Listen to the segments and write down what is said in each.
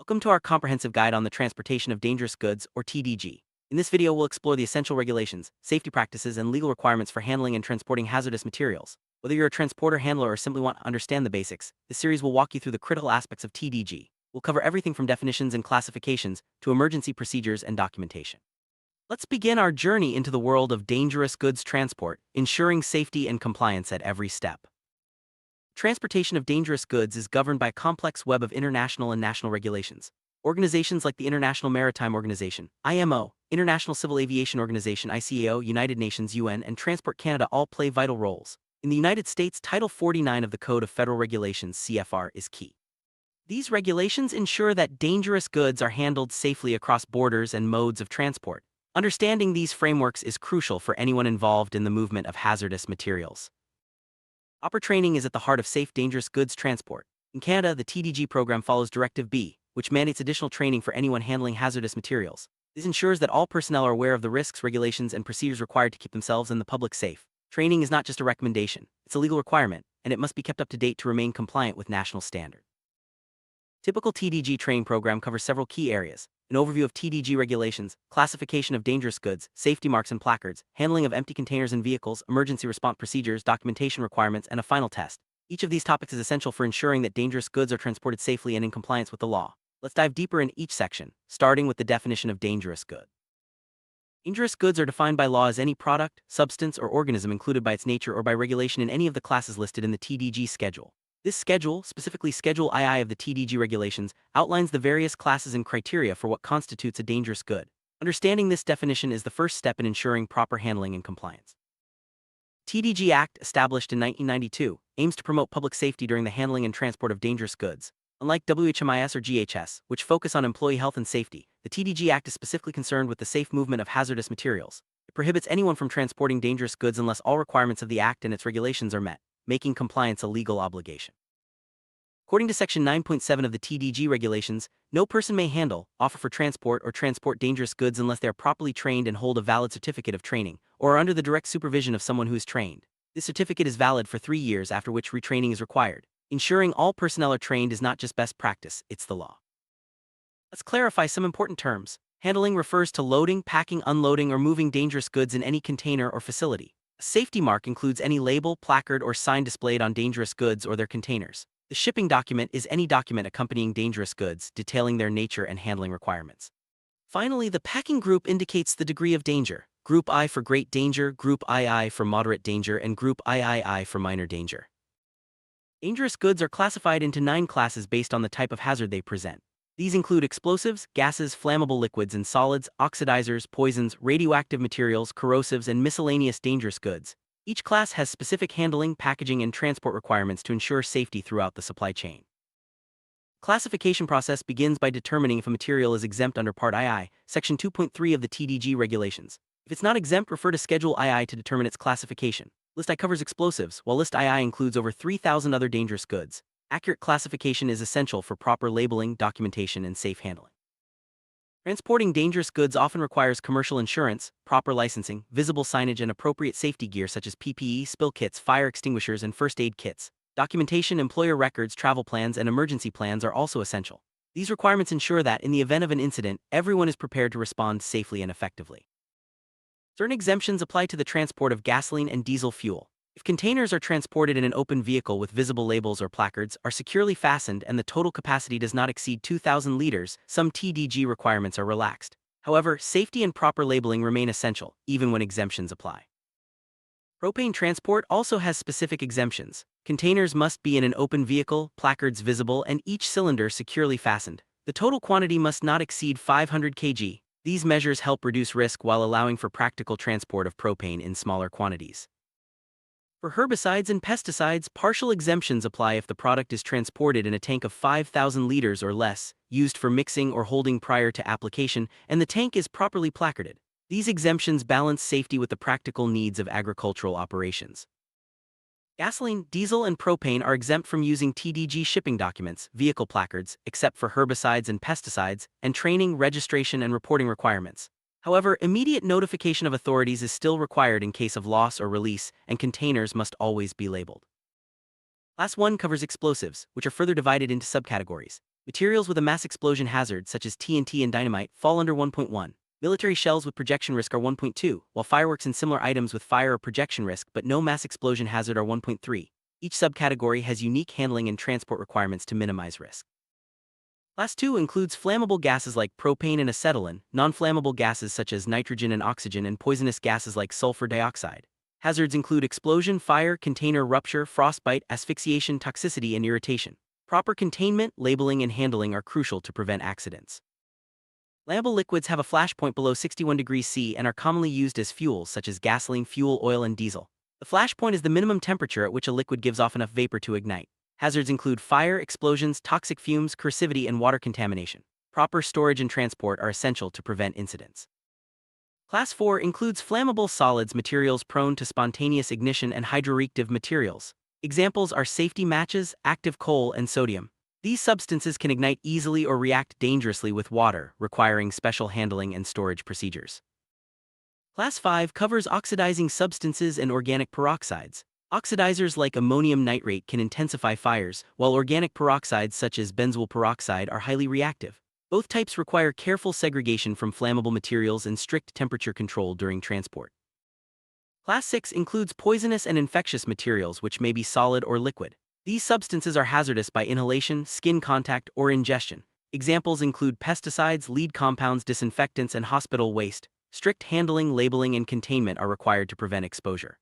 Welcome to our comprehensive guide on the transportation of dangerous goods, or TDG. In this video, we'll explore the essential regulations, safety practices, and legal requirements for handling and transporting hazardous materials. Whether you're a transporter, handler, or simply want to understand the basics, this series will walk you through the critical aspects of TDG. We'll cover everything from definitions and classifications to emergency procedures and documentation. Let's begin our journey into the world of dangerous goods transport, ensuring safety and compliance at every step. Transportation of dangerous goods is governed by a complex web of international and national regulations. Organizations like the International Maritime Organization, IMO, International Civil Aviation Organization, ICAO, United Nations, UN, and Transport Canada all play vital roles. In the United States, Title 49 of the Code of Federal Regulations, CFR, is key. These regulations ensure that dangerous goods are handled safely across borders and modes of transport. Understanding these frameworks is crucial for anyone involved in the movement of hazardous materials. Proper training is at the heart of safe, dangerous goods transport. In Canada, the TDG program follows Directive B, which mandates additional training for anyone handling hazardous materials. This ensures that all personnel are aware of the risks, regulations, and procedures required to keep themselves and the public safe. Training is not just a recommendation, it's a legal requirement, and it must be kept up to date to remain compliant with national standards. Typical TDG training program covers several key areas: an overview of TDG regulations, classification of dangerous goods, safety marks and placards, handling of empty containers and vehicles, emergency response procedures, documentation requirements, and a final test. Each of these topics is essential for ensuring that dangerous goods are transported safely and in compliance with the law. Let's dive deeper in each section, starting with the definition of dangerous good. Dangerous goods are defined by law as any product, substance, or organism included by its nature or by regulation in any of the classes listed in the TDG schedule. This schedule, specifically Schedule II of the TDG regulations, outlines the various classes and criteria for what constitutes a dangerous good. Understanding this definition is the first step in ensuring proper handling and compliance. TDG Act, established in 1992, aims to promote public safety during the handling and transport of dangerous goods. Unlike GovOHS or GHS, which focus on employee health and safety, the TDG Act is specifically concerned with the safe movement of hazardous materials. It prohibits anyone from transporting dangerous goods unless all requirements of the Act and its regulations are met, making compliance a legal obligation. According to Section 9.7 of the TDG regulations, no person may handle, offer for transport, or transport dangerous goods unless they are properly trained and hold a valid certificate of training, or are under the direct supervision of someone who is trained. This certificate is valid for 3 years, after which retraining is required. Ensuring all personnel are trained is not just best practice, it's the law. Let's clarify some important terms. Handling refers to loading, packing, unloading, or moving dangerous goods in any container or facility. A safety mark includes any label, placard, or sign displayed on dangerous goods or their containers. The shipping document is any document accompanying dangerous goods, detailing their nature and handling requirements. Finally, the packing group indicates the degree of danger. Group I for great danger, Group II for moderate danger, and Group III for minor danger. Dangerous goods are classified into 9 classes based on the type of hazard they present. These include explosives, gases, flammable liquids and solids, oxidizers, poisons, radioactive materials, corrosives, and miscellaneous dangerous goods. Each class has specific handling, packaging, and transport requirements to ensure safety throughout the supply chain. Classification process begins by determining if a material is exempt under Part II, Section 2.3 of the TDG regulations. If it's not exempt, refer to Schedule II to determine its classification. List I covers explosives, while List II includes over 3,000 other dangerous goods. Accurate classification is essential for proper labeling, documentation, and safe handling. Transporting dangerous goods often requires commercial insurance, proper licensing, visible signage, and appropriate safety gear such as PPE, spill kits, fire extinguishers, and first aid kits. Documentation, employer records, travel plans, and emergency plans are also essential. These requirements ensure that, in the event of an incident, everyone is prepared to respond safely and effectively. Certain exemptions apply to the transport of gasoline and diesel fuel. If containers are transported in an open vehicle with visible labels or placards, are securely fastened, and the total capacity does not exceed 2,000 liters, some TDG requirements are relaxed. However, safety and proper labeling remain essential, even when exemptions apply. Propane transport also has specific exemptions. Containers must be in an open vehicle, placards visible, and each cylinder securely fastened. The total quantity must not exceed 500 kg. These measures help reduce risk while allowing for practical transport of propane in smaller quantities. For herbicides and pesticides, partial exemptions apply if the product is transported in a tank of 5,000 liters or less, used for mixing or holding prior to application, and the tank is properly placarded. These exemptions balance safety with the practical needs of agricultural operations. Gasoline, diesel, and propane are exempt from using TDG shipping documents, vehicle placards, except for herbicides and pesticides, and training, registration, and reporting requirements. However, immediate notification of authorities is still required in case of loss or release, and containers must always be labeled. Class 1 covers explosives, which are further divided into subcategories. Materials with a mass explosion hazard, such as TNT and dynamite, fall under 1.1. Military shells with projection risk are 1.2, while fireworks and similar items with fire or projection risk but no mass explosion hazard are 1.3. Each subcategory has unique handling and transport requirements to minimize risk. Class 2 includes flammable gases like propane and acetylene, non-flammable gases such as nitrogen and oxygen, and poisonous gases like sulfur dioxide. Hazards include explosion, fire, container rupture, frostbite, asphyxiation, toxicity, and irritation. Proper containment, labeling, and handling are crucial to prevent accidents. Flammable liquids have a flash point below 61 degrees C and are commonly used as fuels such as gasoline, fuel oil, and diesel. The flash point is the minimum temperature at which a liquid gives off enough vapor to ignite. Hazards include fire, explosions, toxic fumes, corrosivity, and water contamination. Proper storage and transport are essential to prevent incidents. Class 4 includes flammable solids, materials prone to spontaneous ignition, and hydroreactive materials. Examples are safety matches, active coal, and sodium. These substances can ignite easily or react dangerously with water, requiring special handling and storage procedures. Class 5 covers oxidizing substances and organic peroxides. Oxidizers like ammonium nitrate can intensify fires, while organic peroxides such as benzoyl peroxide are highly reactive. Both types require careful segregation from flammable materials and strict temperature control during transport. Class 6 includes poisonous and infectious materials, which may be solid or liquid. These substances are hazardous by inhalation, skin contact, or ingestion. Examples include pesticides, lead compounds, disinfectants, and hospital waste. Strict handling, labeling, and containment are required to prevent exposure.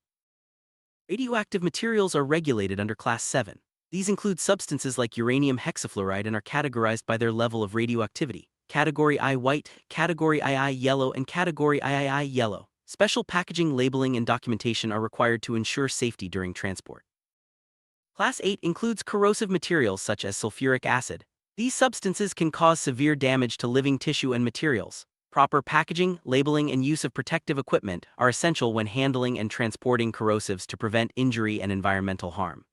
Radioactive materials are regulated under Class 7. These include substances like uranium hexafluoride and are categorized by their level of radioactivity. Category I white, Category II yellow, and Category III yellow. Special packaging, labeling, and documentation are required to ensure safety during transport. Class 8 includes corrosive materials such as sulfuric acid. These substances can cause severe damage to living tissue and materials. Proper packaging, labeling, and use of protective equipment are essential when handling and transporting corrosives to prevent injury and environmental harm.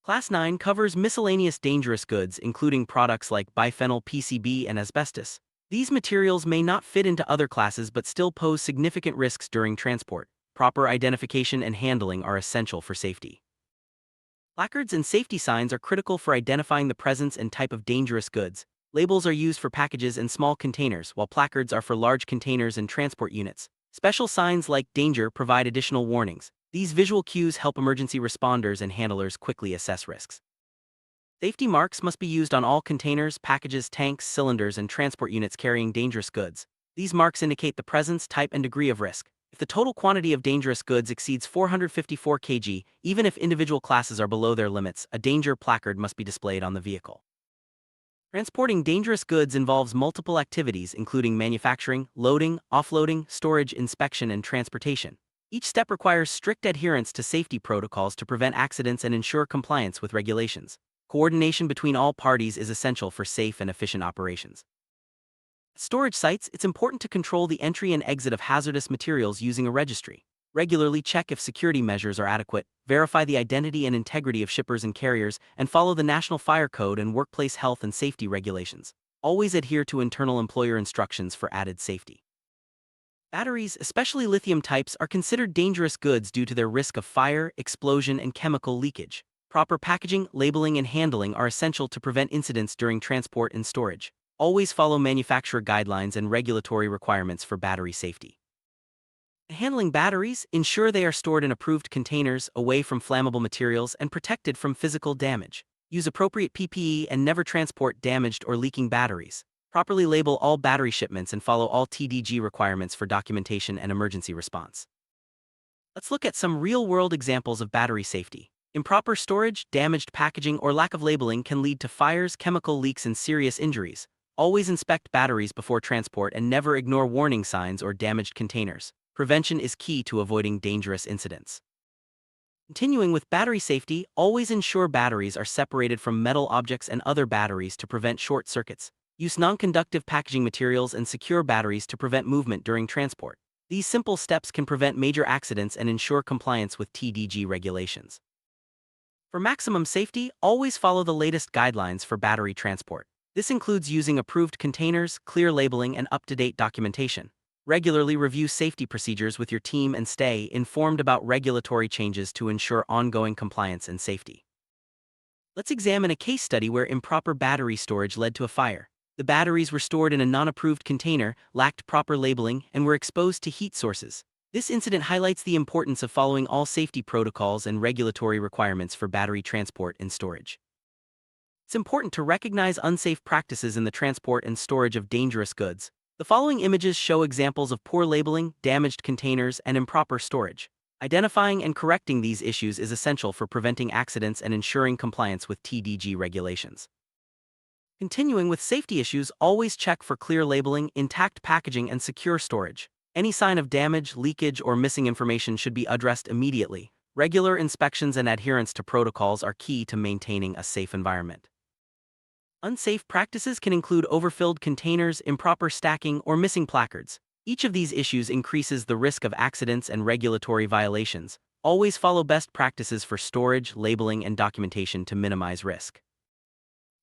Class 9 covers miscellaneous dangerous goods, including products like biphenyl PCB and asbestos. These materials may not fit into other classes but still pose significant risks during transport. Proper identification and handling are essential for safety. Placards and safety signs are critical for identifying the presence and type of dangerous goods. Labels are used for packages and small containers, while placards are for large containers and transport units. Special signs like danger provide additional warnings. These visual cues help emergency responders and handlers quickly assess risks. Safety marks must be used on all containers, packages, tanks, cylinders, and transport units carrying dangerous goods. These marks indicate the presence, type, and degree of risk. If the total quantity of dangerous goods exceeds 454 kg, even if individual classes are below their limits, a danger placard must be displayed on the vehicle. Transporting dangerous goods involves multiple activities, including manufacturing, loading, offloading, storage, inspection, and transportation. Each step requires strict adherence to safety protocols to prevent accidents and ensure compliance with regulations. Coordination between all parties is essential for safe and efficient operations. At storage sites, it's important to control the entry and exit of hazardous materials using a registry. Regularly check if security measures are adequate, verify the identity and integrity of shippers and carriers, and follow the National Fire Code and workplace health and safety regulations. Always adhere to internal employer instructions for added safety. Batteries, especially lithium types, are considered dangerous goods due to their risk of fire, explosion, and chemical leakage. Proper packaging, labeling, and handling are essential to prevent incidents during transport and storage. Always follow manufacturer guidelines and regulatory requirements for battery safety. Handling batteries, ensure they are stored in approved containers, away from flammable materials, and protected from physical damage. Use appropriate PPE and never transport damaged or leaking batteries. Properly label all battery shipments and follow all TDG requirements for documentation and emergency response. Let's look at some real-world examples of battery safety. Improper storage, damaged packaging, or lack of labeling can lead to fires, chemical leaks, and serious injuries. Always inspect batteries before transport and never ignore warning signs or damaged containers. Prevention is key to avoiding dangerous incidents. Continuing with battery safety, always ensure batteries are separated from metal objects and other batteries to prevent short circuits. Use non-conductive packaging materials and secure batteries to prevent movement during transport. These simple steps can prevent major accidents and ensure compliance with TDG regulations. For maximum safety, always follow the latest guidelines for battery transport. This includes using approved containers, clear labeling, and up-to-date documentation. Regularly review safety procedures with your team and stay informed about regulatory changes to ensure ongoing compliance and safety. Let's examine a case study where improper battery storage led to a fire. The batteries were stored in a non-approved container, lacked proper labeling, and were exposed to heat sources. This incident highlights the importance of following all safety protocols and regulatory requirements for battery transport and storage. It's important to recognize unsafe practices in the transport and storage of dangerous goods. The following images show examples of poor labeling, damaged containers, and improper storage. Identifying and correcting these issues is essential for preventing accidents and ensuring compliance with TDG regulations. Continuing with safety issues, always check for clear labeling, intact packaging, and secure storage. Any sign of damage, leakage, or missing information should be addressed immediately. Regular inspections and adherence to protocols are key to maintaining a safe environment. Unsafe practices can include overfilled containers, improper stacking, or missing placards. Each of these issues increases the risk of accidents and regulatory violations. Always follow best practices for storage, labeling, and documentation to minimize risk.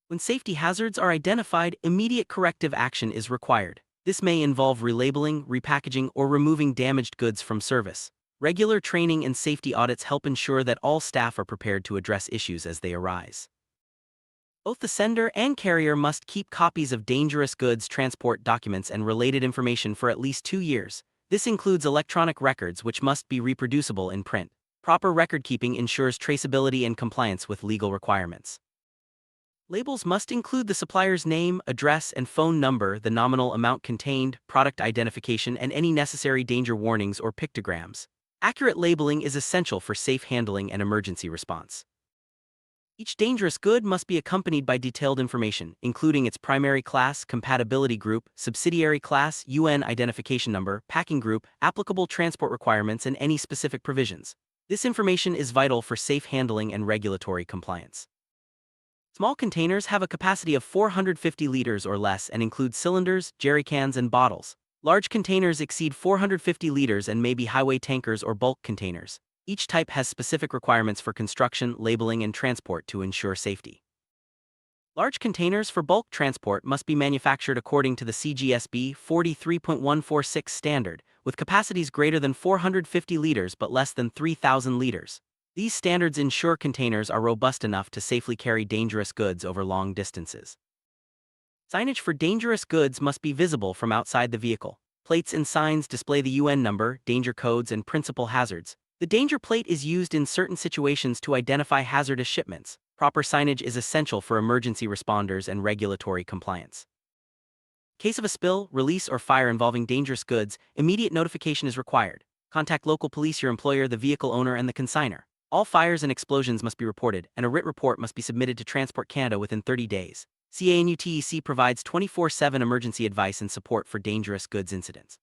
When safety hazards are identified, immediate corrective action is required. This may involve relabeling, repackaging, or removing damaged goods from service. Regular training and safety audits help ensure that all staff are prepared to address issues as they arise. Both the sender and carrier must keep copies of dangerous goods transport documents and related information for at least 2 years. This includes electronic records, which must be reproducible in print. Proper record keeping ensures traceability and compliance with legal requirements. Labels must include the supplier's name, address, and phone number, the nominal amount contained, product identification, and any necessary danger warnings or pictograms. Accurate labeling is essential for safe handling and emergency response. Each dangerous good must be accompanied by detailed information, including its primary class, compatibility group, subsidiary class, UN identification number, packing group, applicable transport requirements, and any specific provisions. This information is vital for safe handling and regulatory compliance. Small containers have a capacity of 450 liters or less and include cylinders, jerrycans, and bottles. Large containers exceed 450 liters and may be highway tankers or bulk containers. Each type has specific requirements for construction, labeling, and transport to ensure safety. Large containers for bulk transport must be manufactured according to the CGSB 43.146 standard, with capacities greater than 450 liters but less than 3,000 liters. These standards ensure containers are robust enough to safely carry dangerous goods over long distances. Signage for dangerous goods must be visible from outside the vehicle. Plates and signs display the UN number, danger codes, and principal hazards. The danger plate is used in certain situations to identify hazardous shipments. Proper signage is essential for emergency responders and regulatory compliance. In case of a spill, release, or fire involving dangerous goods, immediate notification is required. Contact local police, your employer, the vehicle owner, and the consignor. All fires and explosions must be reported, and a writ report must be submitted to Transport Canada within 30 days. CANUTEC provides 24/7 emergency advice and support for dangerous goods incidents.